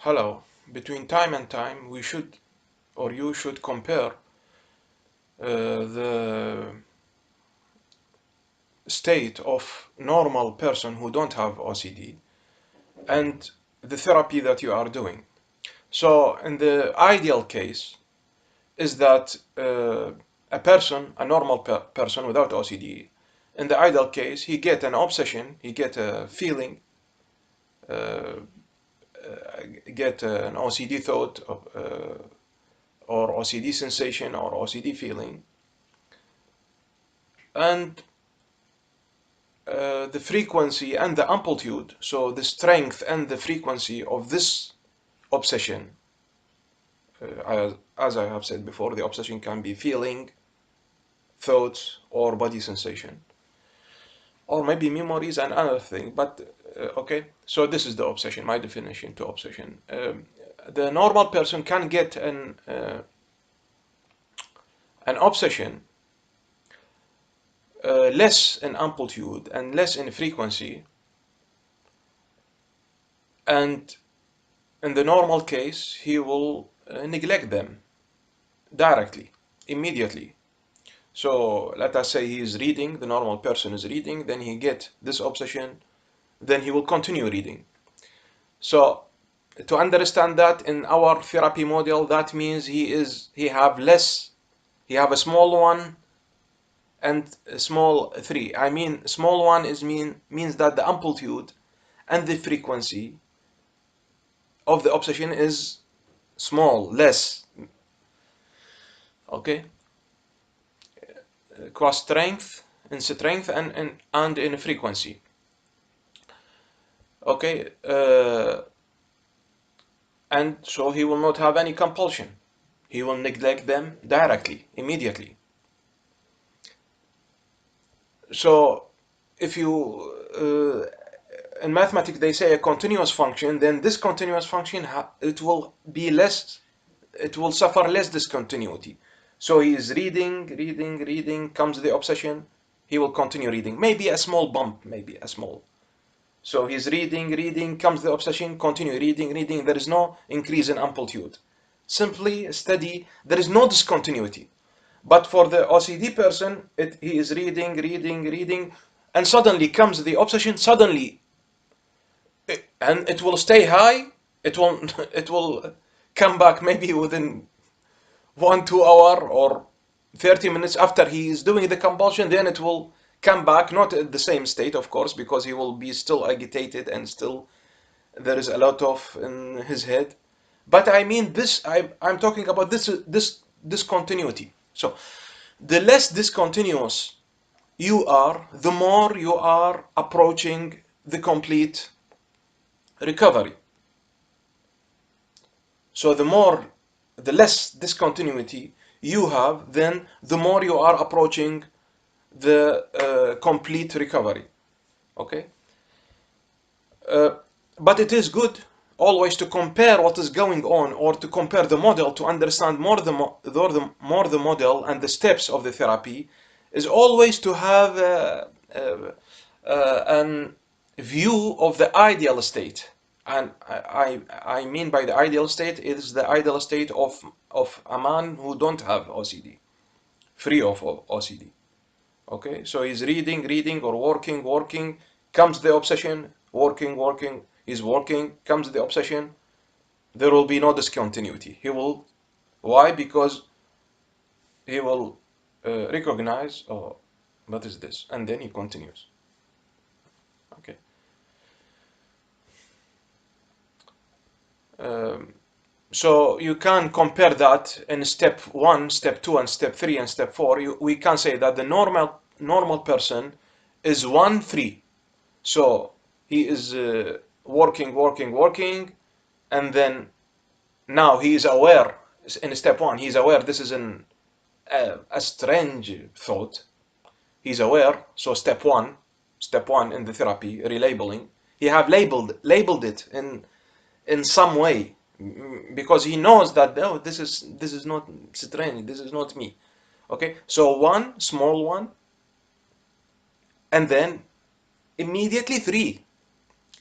Hello. Between time and time, we should, or you should compare the state of normal person who don't have OCD and the therapy that you are doing. So in the ideal case is that a normal person without OCD, in the ideal case, he get an obsession, he get a feeling, uh, get an OCD thought or OCD sensation or OCD feeling, and the frequency and the amplitude, so the strength and the frequency of this obsession, as I have said before, the obsession can be feeling, thoughts, or body sensation, or maybe memories and other thing. But okay, so this is the obsession, my definition to obsession. The normal person can get an obsession less in amplitude and less in frequency, and in the normal case he will neglect them directly, immediately. So let us say he is reading, the normal person is reading, then he get this obsession, then he will continue reading. So to understand that in our therapy model, that means he have a small one and a small three. I mean, small one means that the amplitude and the frequency of the obsession is small, less. Okay, cross strength in strength and in frequency. Okay, and so he will not have any compulsion. He will neglect them directly, immediately. So if you in mathematics they say a continuous function, then this continuous function it will suffer less discontinuity. So he is reading, comes the obsession, he will continue reading. Maybe a small bump, maybe a small. So he's reading, comes the obsession, continue reading. There is no increase in amplitude. Simply steady, there is no discontinuity. But for the OCD person, he is reading, and suddenly comes the obsession, and it will stay high. It will it will come back maybe within 1-2 hours or 30 minutes after he is doing the compulsion. Then it will come back, not at the same state, of course, because he will be still agitated and still there is a lot of in his head. But I mean this, I'm talking about this discontinuity. So the less discontinuous you are, the more you are approaching the complete recovery. So the less discontinuity you have, then the more you are approaching the complete recovery. Okay? But it is good always to compare what is going on, or to compare the model to understand more the model and the steps of the therapy, is always to have an view of the ideal state. And I mean by the ideal state is the ideal state of a man who don't have OCD, free of OCD. Okay, so he's reading or working, comes the obsession, working, he's working, comes the obsession, there will be no discontinuity. Why? Because he will recognize, oh, what is this? And then he continues. Okay. So you can compare that in step 1, step 2, and step 3, and step 4. We can say that the normal person is 1 free. So he is working, and then now he is aware. In step 1, he's aware this is a strange thought. He's aware. So step one in the therapy, relabeling. He have labeled it in some way, because he knows that, oh, this is not strange. This is not me. Okay. So one small one, and then immediately 3.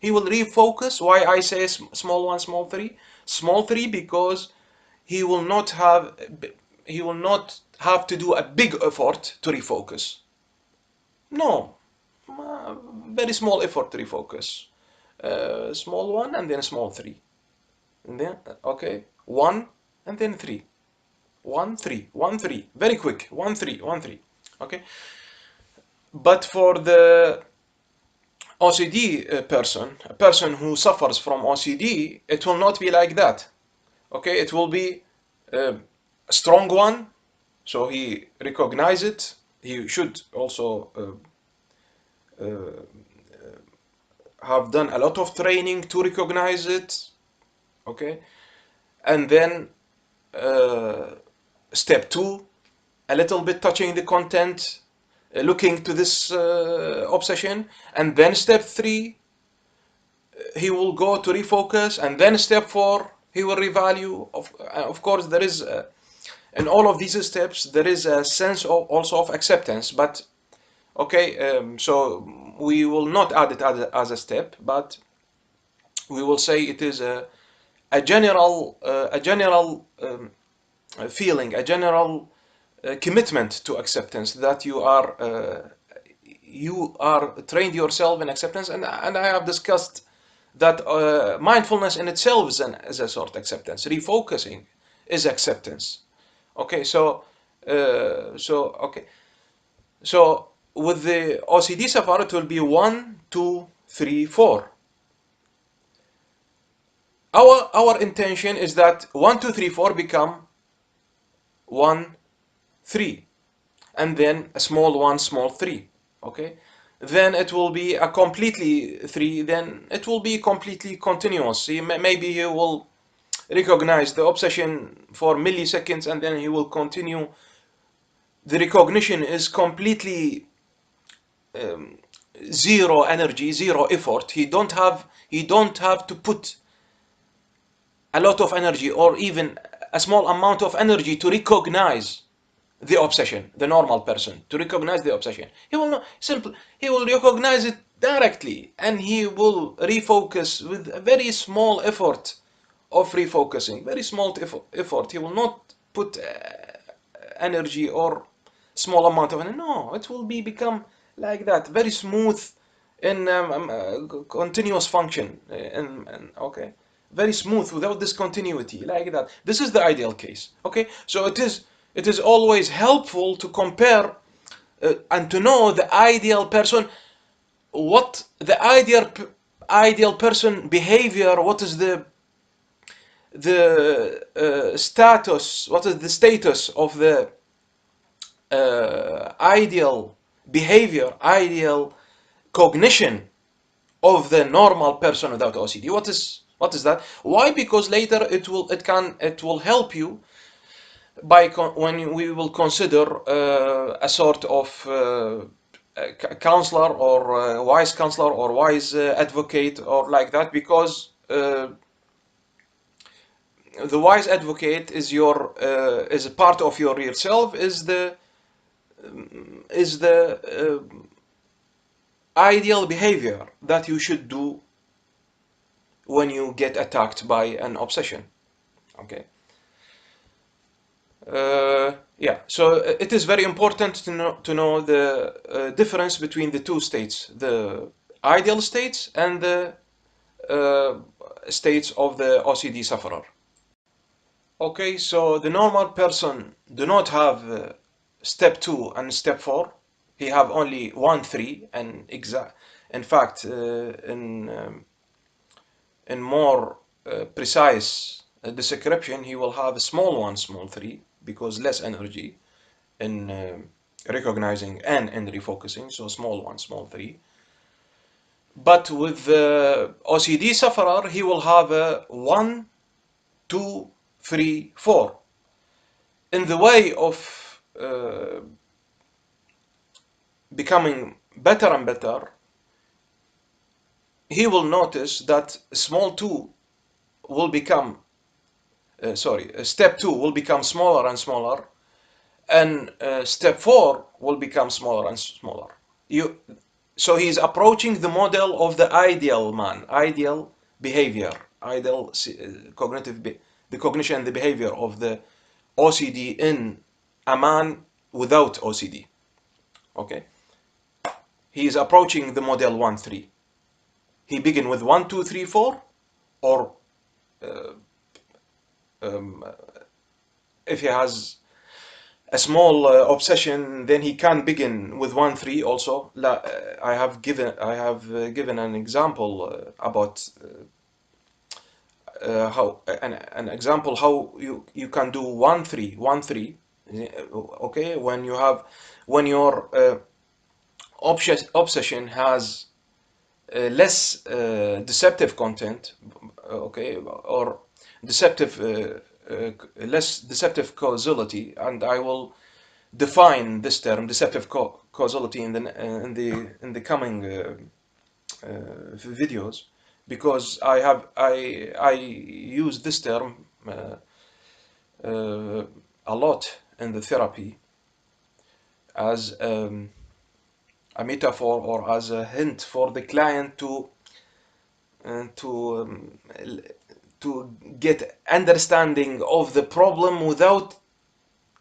He will refocus. Why I say small 1, small 3? Small 3 because he will not have to do a big effort to refocus. No, very small effort to refocus. Small 1 and then small 3. And then, okay, 1 and then 3. 1, 3, 1, 3. Very quick. 1, 3, 1, 3. Okay. But for the OCD person, a person who suffers from OCD, it will not be like that. Okay, it will be a strong one, so he recognize it. He should also have done a lot of training to recognize it. Okay, and then step 2, a little bit touching the content, looking to this obsession, and then step 3, he will go to refocus, and then step 4, he will revalue. Of course, there is in all of these steps there is a sense of also of acceptance, but okay, so we will not add it as a step, but we will say it is a general feeling, a general commitment to acceptance, that you are trained yourself in acceptance, and I have discussed that mindfulness in itself is a sort of acceptance. Refocusing is acceptance. Okay, so okay, so with the OCD sufferer, it will be 1, 2, 3, 4. Our intention is that 1, 2, 3, 4 become 1, 3, and then a small 1, small 3. Okay, then it will be a completely 3. Then it will be completely continuous. Maybe he will recognize the obsession for milliseconds, and then he will continue. The recognition is completely zero energy, zero effort. He don't have to put a lot of energy or even a small amount of energy to recognize the obsession. The normal person, to recognize the obsession, he will not simple. He will recognize it directly, and he will refocus with a very small effort of refocusing. Very small effort. He will not put energy or small amount of energy. No, it will become like that, very smooth in continuous function, and okay, very smooth without discontinuity, like that. This is the ideal case. Okay, so it is always helpful to compare and to know the ideal person, what the ideal person behavior, what is the status, what is the status of the ideal behavior, ideal cognition of the normal person without OCD. What is that? Why? Because later it will help you by when we will consider a sort of counselor, or wise counselor, or wise advocate, or like that, because the wise advocate is is a part of your real self, is the ideal behavior that you should do when you get attacked by an obsession. Okay. Yeah, so it is very important to know the difference between the two states, the ideal states and the states of the OCD sufferer. Okay, so the normal person do not have step 2 and step 4. He have only 1, 3, and in fact, in more precise description, he will have a small 1, small 3, because less energy in recognizing and in refocusing, so small 1, small 3. But with the OCD sufferer, he will have a 1, 2, 3, 4. In the way of becoming better and better, he will notice that small 2 will become step 2 will become smaller and smaller, and step 4 will become smaller and smaller. So he's approaching the model of the ideal man, ideal behavior, ideal cognitive, the cognition and the behavior of the OCD in a man without OCD. Okay, he is approaching the model 1 3. He begin with 1 2 3 4, or uh, um, if he has a small obsession, then he can begin with 1 3 also. I have given an example about how an example how you can do 1 3 1 3. Okay, when your obsession has less deceptive content, okay, or deceptive less deceptive causality, and I will define this term deceptive causality in the coming videos, because I use this term uh, a lot in the therapy as a metaphor or as a hint for the client uh, to um, to get understanding of the problem without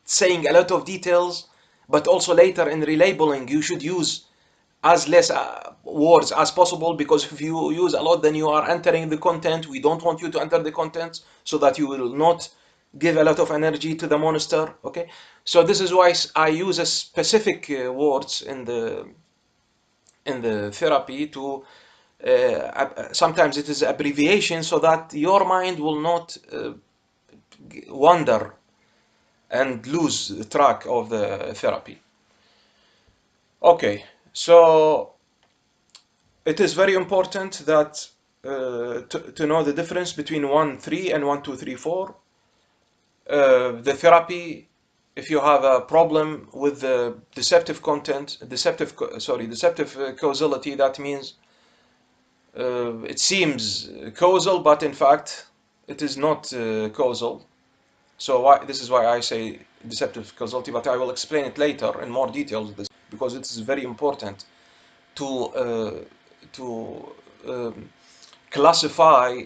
saying a lot of details, but also later in relabeling you should use as less words as possible, because if you use a lot then you are entering the content. We don't want you to enter the content so that you will not give a lot of energy to the monster. Okay, so this is why I use a specific words in the therapy to sometimes it is abbreviation so that your mind will not wander and lose track of the therapy. Okay, so it is very important that to know the difference between 1 3 and 1 2 3 4. The therapy, if you have a problem with the deceptive content, deceptive causality, that means it seems causal, but in fact it is not causal. So this is why I say deceptive causality, but I will explain it later in more details, this, because it is very important to classify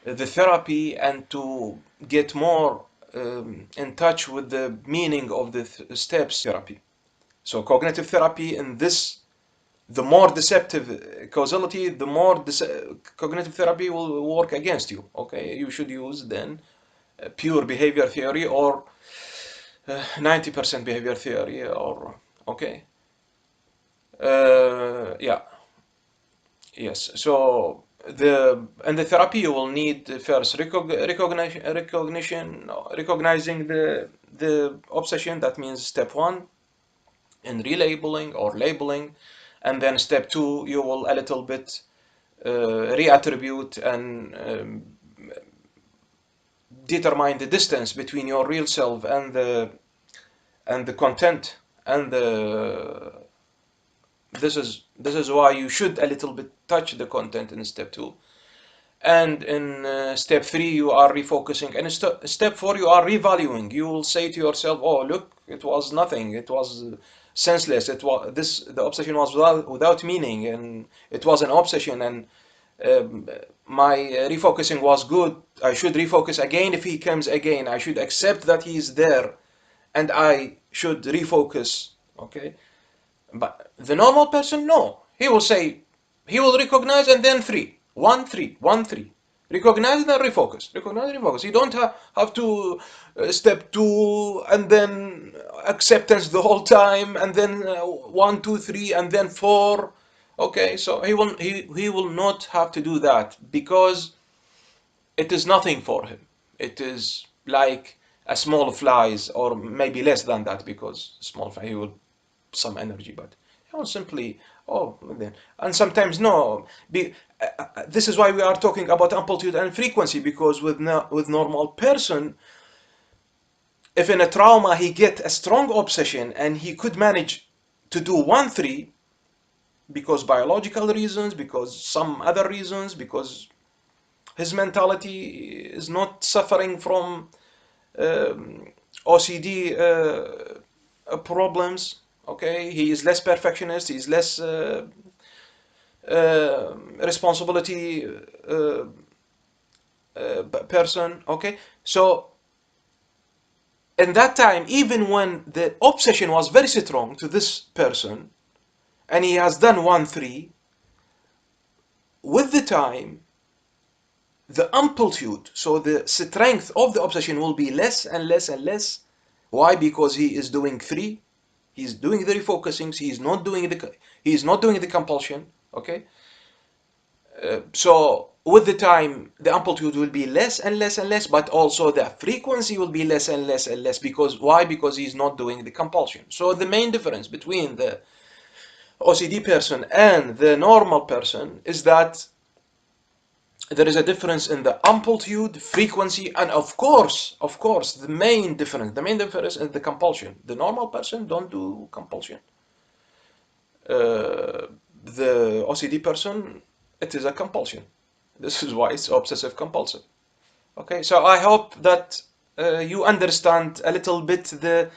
the therapy and to get more in touch with the meaning of the steps therapy. So cognitive therapy in this, the more deceptive causality, the more cognitive therapy will work against you. Okay, you should use then pure behavior theory or 90% behavior theory, or okay, yeah, yes. So the therapy you will need first recognizing the obsession. That means step one in relabeling or labeling, and then step two you will a little bit reattribute and determine the distance between your real self and the content and the this is why you should a little bit touch the content in step two. And in step three you are refocusing, and in step four you are revaluing. You will say to yourself, oh look, it was nothing, it was senseless, it was this, the obsession was without meaning, and it was an obsession, and um, my refocusing was good. I should refocus again. If he comes again, I should accept that he is there and I should refocus. Okay, but the normal person, no. He will say, he will recognize and then three. 1 3 1 3. Recognize and then refocus. Recognize and refocus. You don't have to step two and then acceptance the whole time and then 1 2 3 and then 4. Okay, so he will not have to do that, because it is nothing for him. It is like a small flies, or maybe less than that, because small fly he will some energy, but simply, oh, then, and sometimes no. This is why we are talking about amplitude and frequency, because with normal person, if in a trauma he get a strong obsession and he could manage to do 1 3, because biological reasons, because some other reasons, because his mentality is not suffering from um, OCD problems. Okay, he is less perfectionist. He is less responsibility person. Okay, so in that time, even when the obsession was very strong to this person, and he has done 1-3, with the time, the amplitude, so the strength of the obsession will be less and less and less. Why? Because he is doing 3. He's doing the refocusings. He's not doing the compulsion. Okay. So with the time, the amplitude will be less and less and less, but also the frequency will be less and less and less. Because why? Because he's not doing the compulsion. So the main difference between the OCD person and the normal person is that there is a difference in the amplitude, frequency, and of course, the main difference is the compulsion. The normal person don't do compulsion. The OCD person, it is a compulsion. This is why it's obsessive compulsive. Okay, so I hope that you understand a little bit the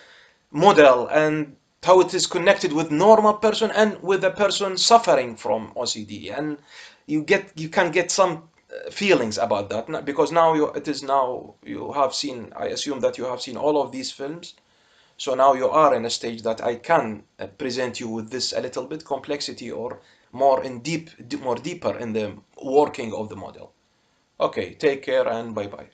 model and how it is connected with normal person and with a person suffering from OCD, and you can get some feelings about that because now you have seen, I assume that you have seen all of these films, so now you are in a stage that I can present you with this a little bit complexity or more deeper in the working of the model. Okay, take care and bye bye.